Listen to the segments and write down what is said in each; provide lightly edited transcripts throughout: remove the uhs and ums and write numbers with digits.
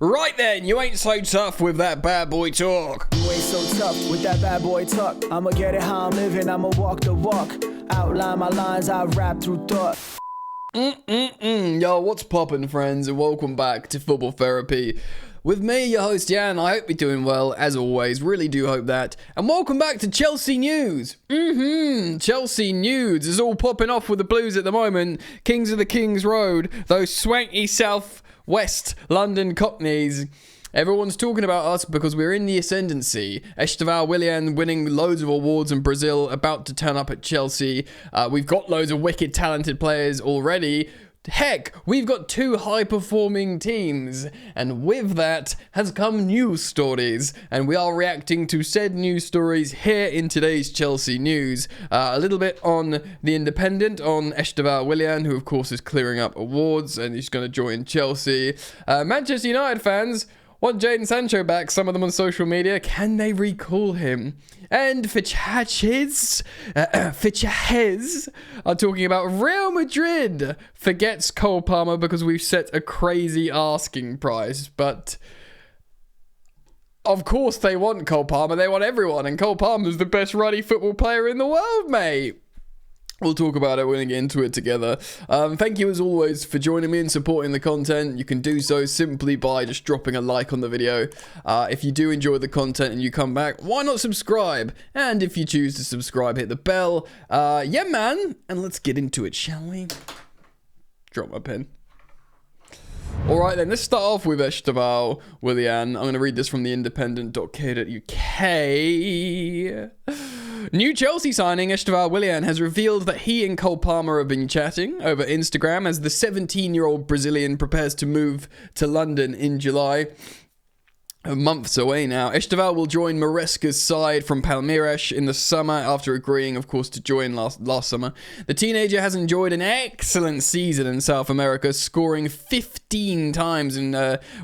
Right then, you ain't so tough with that bad boy talk. You ain't so tough with that bad boy talk. I'ma get it how I'm living, I'ma walk the walk. Outline my lines, I rap through thought. Yo, what's poppin', friends, and welcome back to Football Therapy. With me, your host, Jan. I hope you're doing well, as always. Really do hope that. And welcome back to Chelsea News. Chelsea News is all popping off with the Blues at the moment. Kings of the King's Road. Those swanky south-west London Cockneys. Everyone's talking about us because we're in the ascendancy. Estevao Willian winning loads of awards in Brazil, about to turn up at Chelsea. We've got loads of wicked talented players already. Heck, we've got two high-performing teams, and with that has come news stories, and we are reacting to said news stories here in today's Chelsea News. A little bit on The Independent, on Estevao Willian, who of course is clearing up awards, and he's going to join Chelsea. Manchester United fans want Jadon Sancho back, some of them on social media. Can they recall him? And Fichajes are talking about Real Madrid forgets Cole Palmer because we've set a crazy asking price. But of course they want Cole Palmer. They want everyone. And Cole Palmer's the best ruddy football player in the world, mate. We'll talk about it. We're going to get into it together. Thank you, as always, for joining me and supporting the content. You can do so simply by just dropping a like on the video. If you do enjoy the content and you come back, why not subscribe? And if you choose to subscribe, hit the bell. Yeah, man. And let's get into it, shall we? Drop my pen. All right, then. Let's start off with Estevao Willian. I'm going to read this from theindependent.co.uk. New Chelsea signing Estevao Willian has revealed that he and Cole Palmer have been chatting over Instagram as the 17-year-old Brazilian prepares to move to London in July. Months away now. Estevao will join Maresca's side from Palmeiras in the summer after agreeing, of course, to join last summer. The teenager has enjoyed an excellent season in South America, scoring 15 times in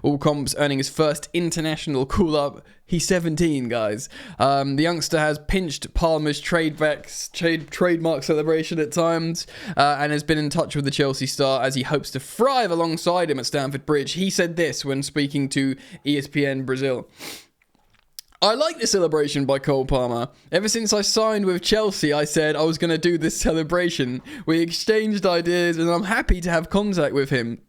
all comps, earning his first international call-up. He's 17, guys. The youngster has pinched Palmer's trademark celebration at times and has been in touch with the Chelsea star as he hopes to thrive alongside him at Stamford Bridge. He said this when speaking to ESPN Brazil. I like this celebration by Cole Palmer. Ever since I signed with Chelsea, I said I was going to do this celebration. We exchanged ideas and I'm happy to have contact with him.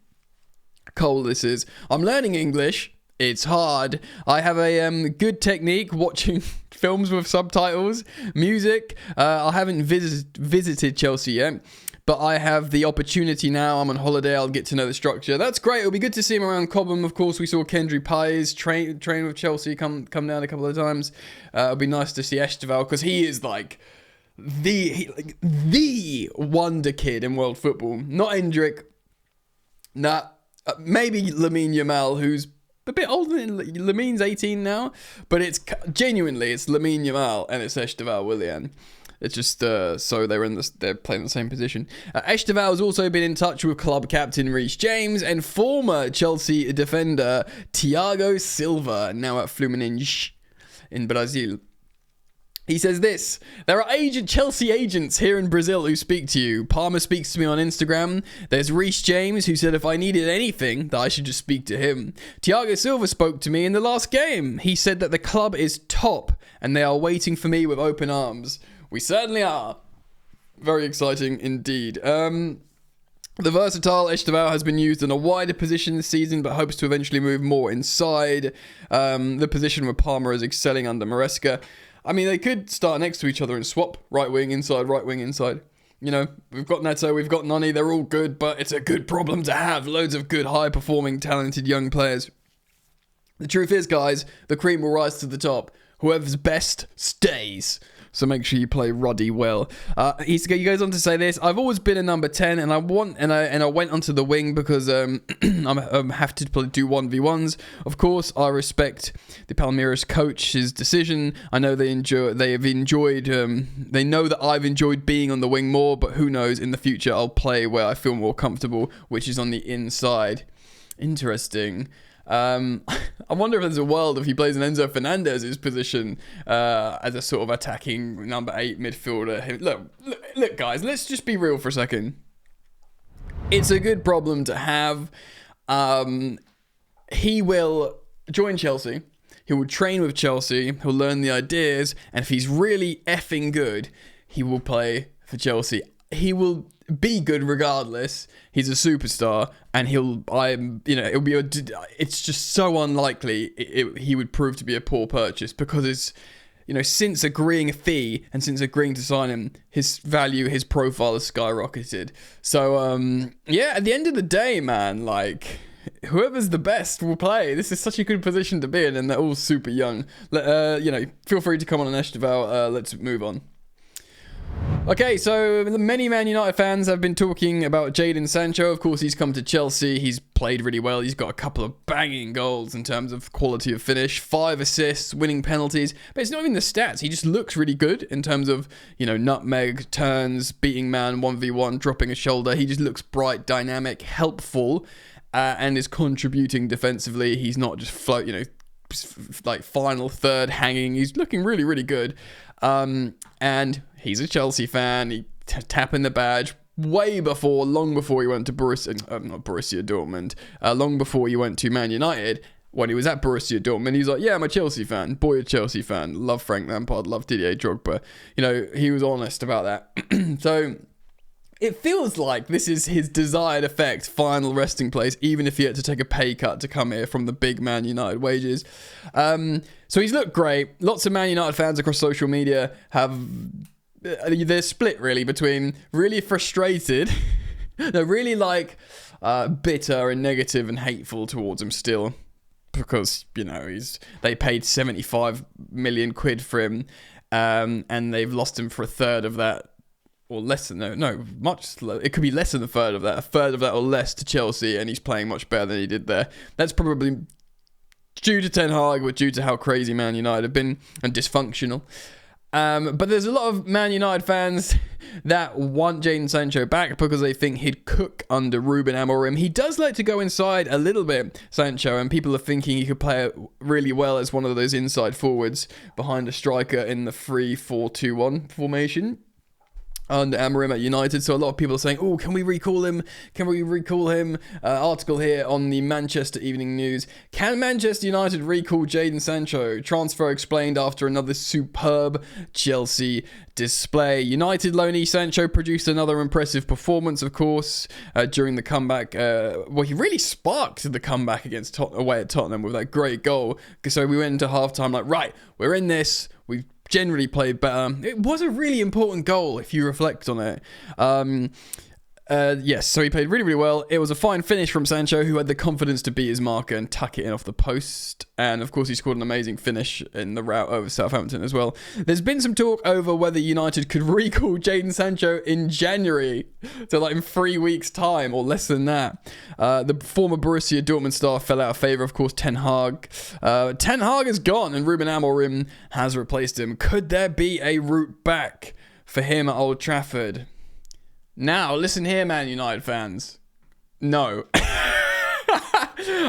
Cole, this is. I'm learning English. It's hard. I have a good technique watching films with subtitles, music. I haven't visited Chelsea yet, but I have the opportunity now. I'm on holiday. I'll get to know the structure. That's great. It'll be good to see him around Cobham. Of course, we saw Kendry Pies train with Chelsea come down a couple of times. It'll be nice to see Estevao because he is like the wonder kid in world football. Not Endrick. Nah, maybe Lamine Yamal, who's a bit older than Lamine's 18 now, but it's genuinely it's Lamine Yamal and it's Estevao Willian. It's just so they're playing the same position. Estevao has also been in touch with club captain Reece James and former Chelsea defender Thiago Silva, now at Fluminense in Brazil. He says this: there are Chelsea agents here in Brazil who speak to you. Palmer speaks to me on Instagram. There's Reece James, who said if I needed anything, that I should just speak to him. Thiago Silva spoke to me in the last game. He said that the club is top and they are waiting for me with open arms. We certainly are. Very exciting indeed. The versatile Estevao has been used in a wider position this season, but hopes to eventually move more inside. The position where Palmer is excelling under Maresca. I mean, they could start next to each other and swap right wing, inside. You know, we've got Neto, we've got Nani, they're all good, but it's a good problem to have. Loads of good, high-performing, talented young players. The truth is, guys, the cream will rise to the top. Whoever's best stays. So make sure you play Ruddy well. He goes on to say this: I've always been a number 10, and I went onto the wing because I have to do 1v1s. Of course, I respect the Palmeiras coach's decision. I know they know that I've enjoyed being on the wing more, but who knows? In the future, I'll play where I feel more comfortable, which is on the inside. Interesting. I wonder if there's a world if he plays in Enzo Fernandez's position as a sort of attacking number 8 midfielder. Look, guys, let's just be real for a second. It's a good problem to have. he will join Chelsea. He will train with Chelsea. He'll learn the ideas. And if he's really effing good, he will play for Chelsea. He will be good regardless. He's a superstar, and it's just so unlikely he would prove to be a poor purchase, because since agreeing a fee and since agreeing to sign him, his value, his profile has skyrocketed. So, at the end of the day, man, like, whoever's the best will play. This is such a good position to be in, and they're all super young. Feel free to come on Estevao. Let's move on. Okay, so many Man United fans have been talking about Jadon Sancho. Of course, he's come to Chelsea. He's played really well. He's got a couple of banging goals in terms of quality of finish, 5 assists, winning penalties. But it's not even the stats. He just looks really good in terms of, nutmeg, turns, beating man, 1v1, dropping a shoulder. He just looks bright, dynamic, helpful, and is contributing defensively. He's not just like final third hanging. He's looking really, really good. And he's a Chelsea fan. He tapping the badge long before he went to Borussia Dortmund, long before he went to Man United. When he was at Borussia Dortmund, he's like, yeah, I'm a Chelsea fan. Boy, a Chelsea fan. Love Frank Lampard, love Didier Drogba. He was honest about that. So it feels like this is his desired effect, final resting place, even if he had to take a pay cut to come here from the big Man United wages. So he's looked great. Lots of Man United fans across social media they're split really between really frustrated, they're really bitter and negative and hateful towards him still, because they paid 75 million quid for him, and they've lost him for a third of that. Or less than, it could be less than a third of that or less to Chelsea, and he's playing much better than he did there. That's probably due to Ten Hag, or due to how crazy Man United have been and dysfunctional. But there's a lot of Man United fans that want Jadon Sancho back because they think he'd cook under Ruben Amorim. He does like to go inside a little bit, Sancho, and people are thinking he could play really well as one of those inside forwards behind a striker in the 3-4-2-1 formation under Amorim at United. So a lot of people are saying, oh, can we recall him? Article here on the Manchester Evening News. Can Manchester United recall Jadon Sancho? Transfer explained after another superb Chelsea display. United loanee Sancho produced another impressive performance, of course, during the comeback. He really sparked the comeback away at Tottenham with that great goal. So we went into halftime like, right, we're in this. We've generally played better. It was a really important goal if you reflect on it. Yes, so he played really, really well. It was a fine finish from Sancho, who had the confidence to beat his marker and tuck it in off the post. And of course, he scored an amazing finish in the rout over Southampton as well. There's been some talk over whether United could recall Jadon Sancho in January, so in 3 weeks' time or less than that. The former Borussia Dortmund star fell out of favour, of course, Ten Hag. Ten Hag is gone and Ruben Amorim has replaced him. Could there be a route back for him at Old Trafford? Now, listen here, Man United fans. No.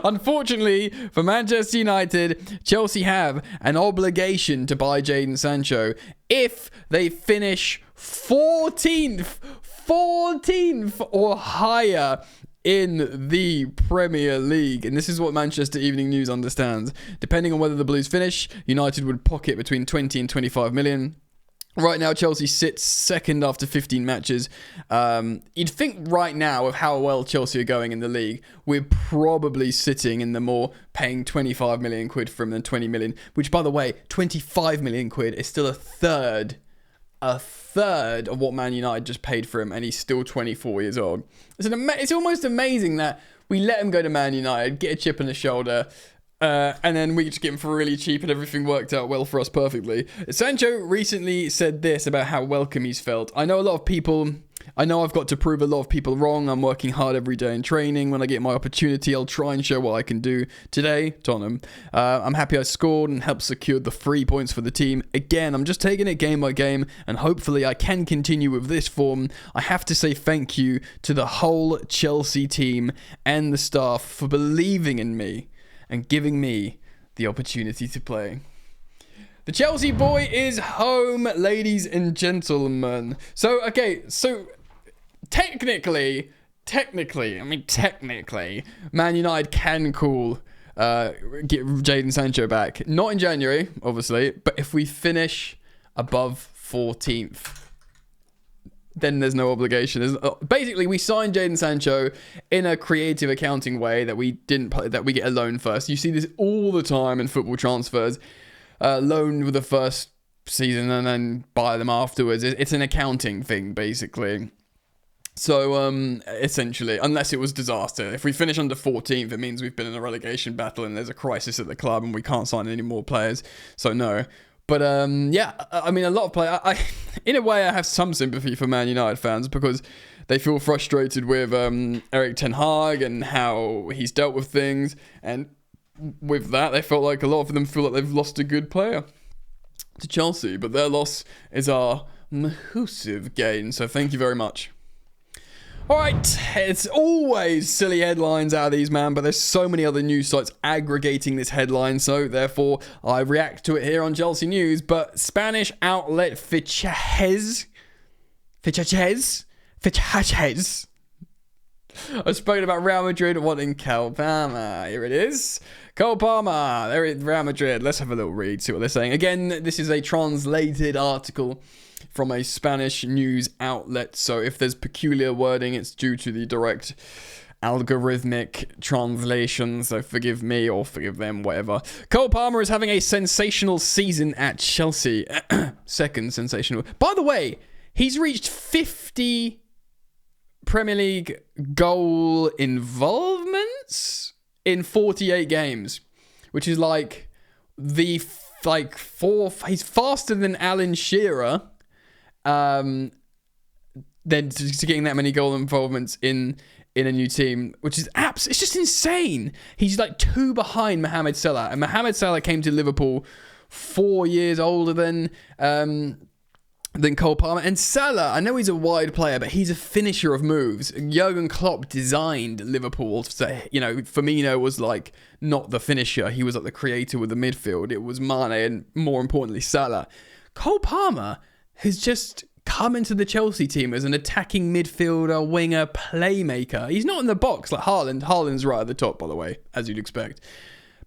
Unfortunately for Manchester United, Chelsea have an obligation to buy Jadon Sancho if they finish 14th or higher in the Premier League. And this is what Manchester Evening News understands. Depending on whether the Blues finish, United would pocket between 20 and 25 million. Right now, Chelsea sits second after 15 matches. You'd think right now, of how well Chelsea are going in the league, we're probably sitting in the more paying 25 million quid for him than 20 million, which, by the way, 25 million quid is still a third of what Man United just paid for him, and he's still 24 years old. It's almost amazing that we let him go to Man United, get a chip on the shoulder, and then we just get him for really cheap and everything worked out well for us perfectly. Sancho recently said this about how welcome he's felt. I know I've got to prove a lot of people wrong. I'm working hard every day in training. When I get my opportunity, I'll try and show what I can do. Today, Tottenham, I'm happy I scored and helped secure the 3 points for the team. Again, I'm just taking it game by game, and hopefully I can continue with this form. I have to say thank you to the whole Chelsea team and the staff for believing in me and giving me the opportunity to play. The Chelsea boy is home, ladies and gentlemen. So technically, Man United can call get Jadon Sancho back. Not in January, obviously, but if we finish above 14th, then there's no obligation. Basically, we signed Jadon Sancho in a creative accounting way that we didn't play, that we get a loan first. You see this all the time in football transfers. Loan with the first season and then buy them afterwards. It's an accounting thing, basically. So, essentially, unless it was disaster. If we finish under 14th, it means we've been in a relegation battle and there's a crisis at the club and we can't sign any more players. So, no. But, yeah, I mean, a lot of players... in a way, I have some sympathy for Man United fans because they feel frustrated with Erik ten Hag and how he's dealt with things. And with that, they felt like a lot of them feel like they've lost a good player to Chelsea. But their loss is our massive gain. So thank you very much. All right, it's always silly headlines out of these, man, but there's so many other news sites aggregating this headline, so therefore I react to it here on Chelsea News. But Spanish outlet Fichajes. I've spoken about Real Madrid wanting Cole Palmer. Here it is. Cole Palmer. There is Real Madrid. Let's have a little read, see what they're saying. Again, this is a translated article from a Spanish news outlet. So if there's peculiar wording, it's due to the direct algorithmic translation. So forgive me or forgive them, whatever. Cole Palmer is having a sensational season at Chelsea. Second sensational. By the way, he's reached 50 Premier League goal involvements in 48 games, which is like he's faster than Alan Shearer. Then to getting that many goal involvements in a new team, which is it's just insane. He's like 2 behind Mohamed Salah, and Mohamed Salah came to Liverpool 4 years older than Cole Palmer. And Salah, I know he's a wide player, but he's a finisher of moves. Jurgen Klopp designed Liverpool. So, Firmino was like not the finisher. He was like the creator with the midfield. It was Mane and more importantly Salah. Cole Palmer has just come into the Chelsea team as an attacking midfielder, winger, playmaker. He's not in the box like Haaland. Haaland's right at the top, by the way, as you'd expect.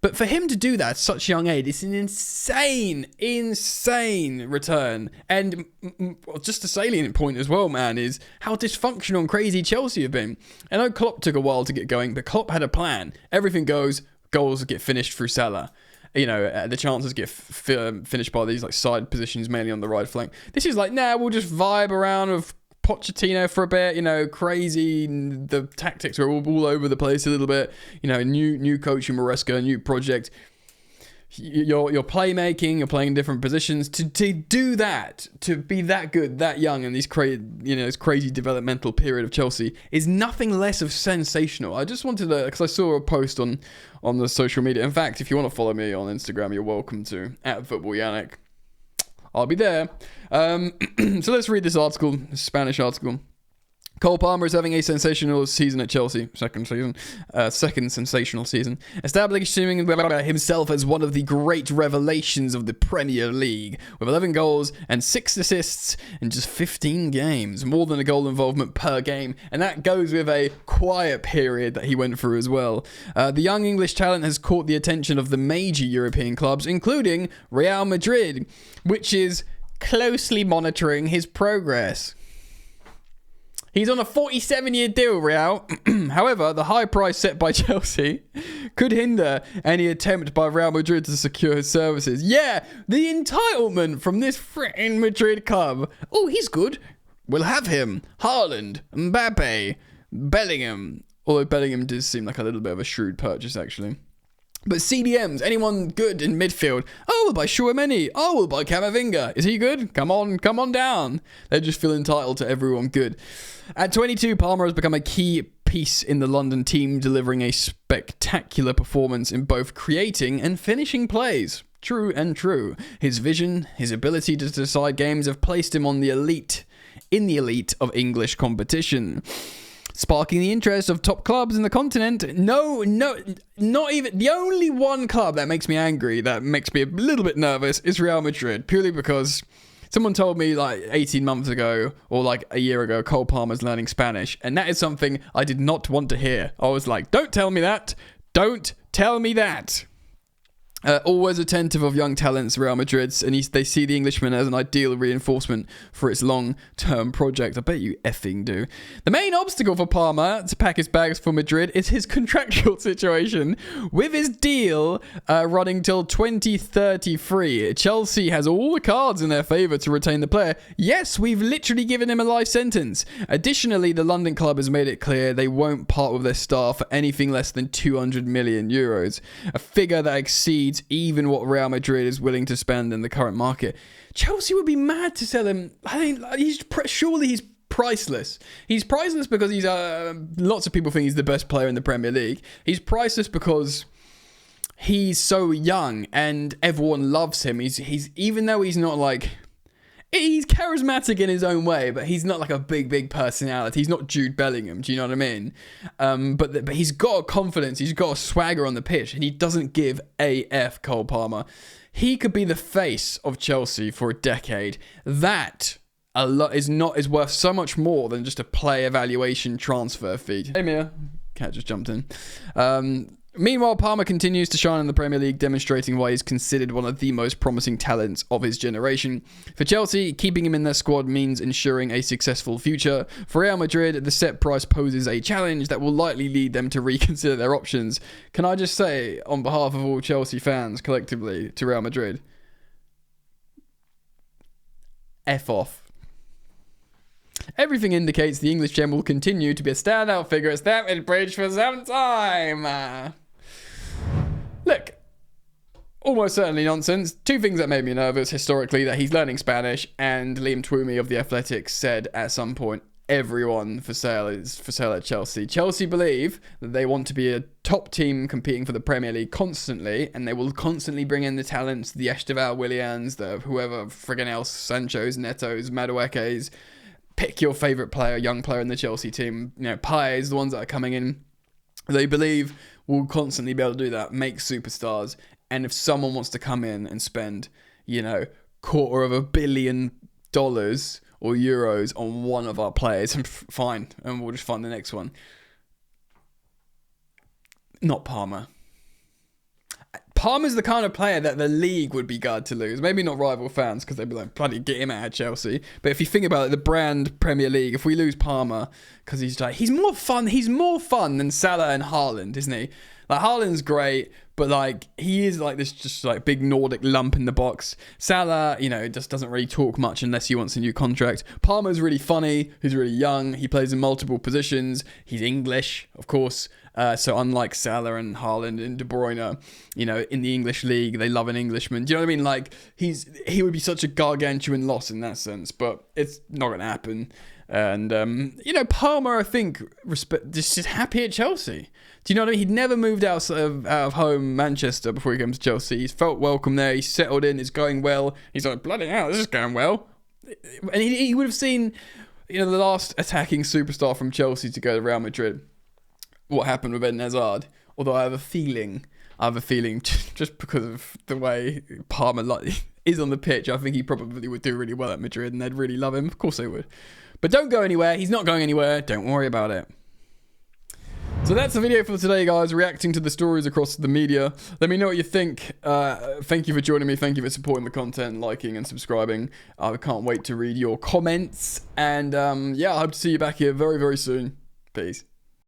But for him to do that at such a young age, it's an insane return. And just a salient point as well, man, is how dysfunctional and crazy Chelsea have been. I know Klopp took a while to get going, but Klopp had a plan. Everything goes, goals get finished through Salah. The chances get finished by these like side positions, mainly on the right flank. This is like, we'll just vibe around with Pochettino for a bit, crazy. The tactics are all over the place a little bit. New coach in Maresca, new project. You're playmaking, you're playing different positions. To do that, to be that good, that young, in this crazy developmental period of Chelsea is nothing less of sensational. I just wanted to, because I saw a post on the social media. In fact, if you want to follow me on Instagram, you're welcome to @FootballYannick. I'll be there. So let's read this article, this Spanish article. Cole Palmer is having a sensational season at Chelsea. Second sensational season. Establishing himself as one of the great revelations of the Premier League. With 11 goals and 6 assists in just 15 games. More than a goal involvement per game. And that goes with a quiet period that he went through as well. The young English talent has caught the attention of the major European clubs, including Real Madrid, which is closely monitoring his progress. He's on a 47-year deal, Real. However, the high price set by Chelsea could hinder any attempt by Real Madrid to secure his services. Yeah, the entitlement from this freaking Madrid club. Oh, he's good. We'll have him. Haaland, Mbappe, Bellingham. Although Bellingham does seem like a little bit of a shrewd purchase, actually. But CDMs, anyone good in midfield? Oh, we'll buy Chouameni. Oh, we'll buy Camavinga. Is he good? Come on down. They just feel entitled to everyone good. At 22, Palmer has become a key piece in the London team, delivering a spectacular performance in both creating and finishing plays. True and true. His vision, his ability to decide games have placed him in the elite of English competition. Sparking the interest of top clubs in the continent. No, not even. The only one club that makes me angry, that makes me a little bit nervous, is Real Madrid. Purely because someone told me like 18 months ago, or like a year ago, Cole Palmer's learning Spanish. And that is something I did not want to hear. I was like, don't tell me that. Don't Tell me that. Always attentive of young talents, Real Madrid, and they see the Englishman as an ideal reinforcement for its long-term project. I bet you effing do. The main obstacle for Parma to pack his bags for Madrid is his contractual situation, with his deal running till 2033. Chelsea has all the cards in their favour to retain the player. Yes, we've literally given him a life sentence. Additionally, the London club has made it clear they won't part with their star for anything less than 200 million euros, a figure that exceeds even what Real Madrid is willing to spend in the current market. Chelsea would be mad to sell him. I think surely he's priceless. He's priceless because he's lots of people think he's the best player in the Premier League. He's priceless because he's so young and everyone loves him. He's even though he's not like, he's charismatic in his own way, but he's not like a big personality. He's not Jude Bellingham. Do you know what I mean? But he's got a confidence. He's got a swagger on the pitch, and he doesn't give a F. Cole Palmer. He could be the face of Chelsea for a decade. That is worth so much more than just a play evaluation transfer fee. Hey Mia, cat just jumped in. Meanwhile, Palmer continues to shine in the Premier League, demonstrating why he's considered one of the most promising talents of his generation. For Chelsea, keeping him in their squad means ensuring a successful future. For Real Madrid, the set price poses a challenge that will likely lead them to reconsider their options. Can I just say, on behalf of all Chelsea fans collectively, to Real Madrid, F off. Everything indicates the English gem will continue to be a standout figure at Stamford Bridge for some time. Look, almost certainly nonsense. Two things that made me nervous historically: that he's learning Spanish, and Liam Twomey of The Athletic said at some point, everyone for sale is for sale at Chelsea. Chelsea believe that they want to be a top team competing for the Premier League constantly, and they will constantly bring in the talents, the Estevao Willians, the whoever friggin' else, Sanchos, Netos, Maduekes. Pick your favourite player, young player in the Chelsea team. You know, Pies, the ones that are coming in. They believe will constantly be able to do that, make superstars. And if someone wants to come in and spend, $250 million or euros on one of our players, fine, and we'll just find the next one. Not Palmer. Palmer's the kind of player that the league would be glad to lose. Maybe not rival fans, because they'd be like, bloody get him out of Chelsea. But if you think about it, the brand Premier League, if we lose Palmer, because he's more fun than Salah and Haaland, isn't he? Like, Haaland's great, but he is this just big Nordic lump in the box. Salah, just doesn't really talk much unless he wants a new contract. Palmer's really funny. He's really young. He plays in multiple positions. He's English, of course. So unlike Salah and Haaland and De Bruyne, in the English league, they love an Englishman. Do you know what I mean? He would be such a gargantuan loss in that sense, but it's not going to happen. And, Palmer, I think, just happy at Chelsea. Do you know what I mean? He'd never moved out of home, Manchester, before he came to Chelsea. He's felt welcome there. He's settled in. It's going well. He's like, bloody hell, this is going well. And he would have seen, the last attacking superstar from Chelsea to go to Real Madrid. What happened with Eden Hazard. Although I have a feeling, just because of the way Palmer is on the pitch, I think he probably would do really well at Madrid and they'd really love him. Of course they would. But don't go anywhere. He's not going anywhere. Don't worry about it. So that's the video for today, guys, reacting to the stories across the media. Let me know what you think. Thank you for joining me. Thank you for supporting the content, liking and subscribing. I can't wait to read your comments. And I hope to see you back here very, very soon. Peace.